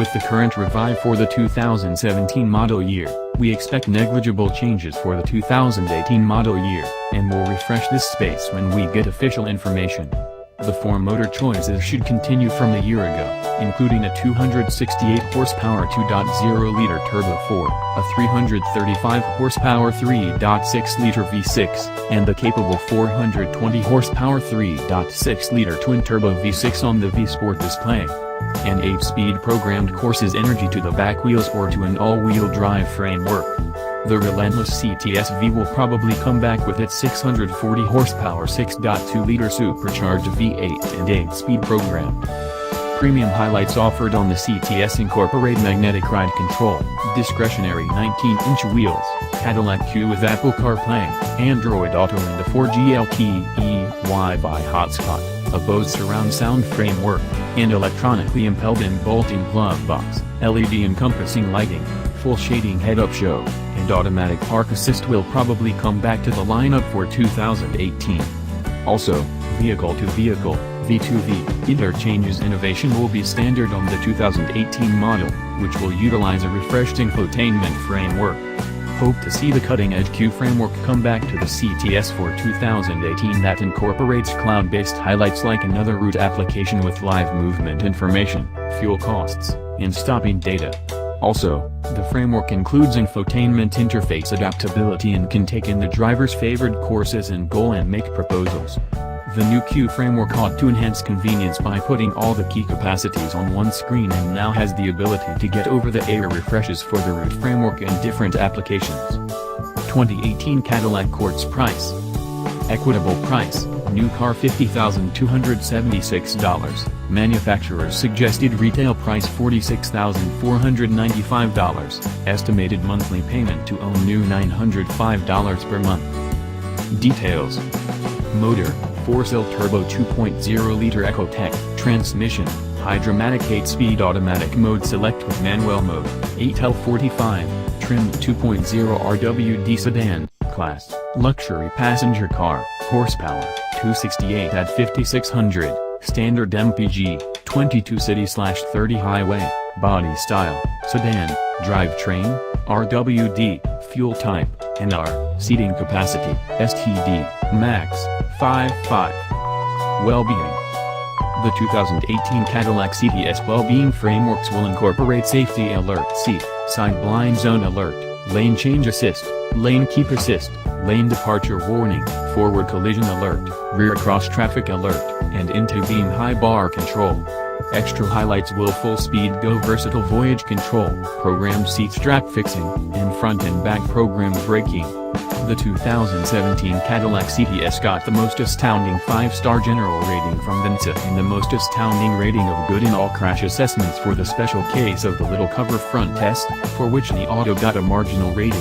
With the current revive for the 2017 model year, we expect negligible changes for the 2018 model year, and will refresh this space when we get official information. The 4 motor choices should continue from a year ago, including a 268 horsepower 2.0-liter turbo 4, a 335 horsepower 3.6-liter V6, and the capable 420 horsepower 3.6-liter twin-turbo V6 on the V Sport display. An 8-speed programmed courses energy to the back wheels or to an all-wheel drive framework. The relentless CTS-V will probably come back with its 640 horsepower 6.2-liter supercharged V8 and 8-speed program. Premium highlights offered on the CTS incorporate magnetic ride control, discretionary 19-inch wheels, Cadillac CUE with Apple CarPlay, Android Auto and a 4G LTE Wi-Fi hotspot, a Bose surround sound framework, and electronically impelled and bolt-in glove box, LED encompassing lighting, full shading head-up show, and automatic park assist will probably come back to the lineup for 2018. Also, vehicle-to-vehicle, V2V, interchanges innovation will be standard on the 2018 model, which will utilize a refreshed infotainment framework. Hope to see the cutting-edge CUE framework come back to the CTS for 2018 that incorporates cloud-based highlights like another route application with live movement information, fuel costs, and stopping data. Also, the framework includes infotainment interface adaptability and can take in the driver's favored courses and go and make proposals. The new CUE framework ought to enhance convenience by putting all the key capacities on one screen and now has the ability to get over-the-air refreshes for the route framework and different applications. 2018 Cadillac Quartz price. Equitable price, new car $50,276, manufacturer's suggested retail price $46,495, estimated monthly payment to own new $905 per month. Details. Motor, 4-cylinder turbo 2.0-liter Ecotec, transmission, Hydromatic 8-speed automatic mode select with manual mode, 8L45, trimmed 2.0 RWD sedan, class, luxury passenger car, horsepower, 268 at 5600, standard MPG, 22 city/30 highway, body style, sedan, drivetrain, RWD, fuel type, NR, seating capacity, STD, max, 5.5. Wellbeing. The 2018 Cadillac CTS wellbeing frameworks will incorporate safety alert seat, side blind zone alert, lane change assist, lane keep assist, lane departure warning, forward collision alert, rear cross traffic alert, and IntelliBeam high bar control. Extra highlights will full speed go versatile voyage control, programmed seat strap fixing, and front and back programmed braking. The 2017 Cadillac CTS got the most astounding 5-star general rating from the NHTSA and the most astounding rating of good in all crash assessments for the special case of the little cover front test, for which the auto got a marginal rating.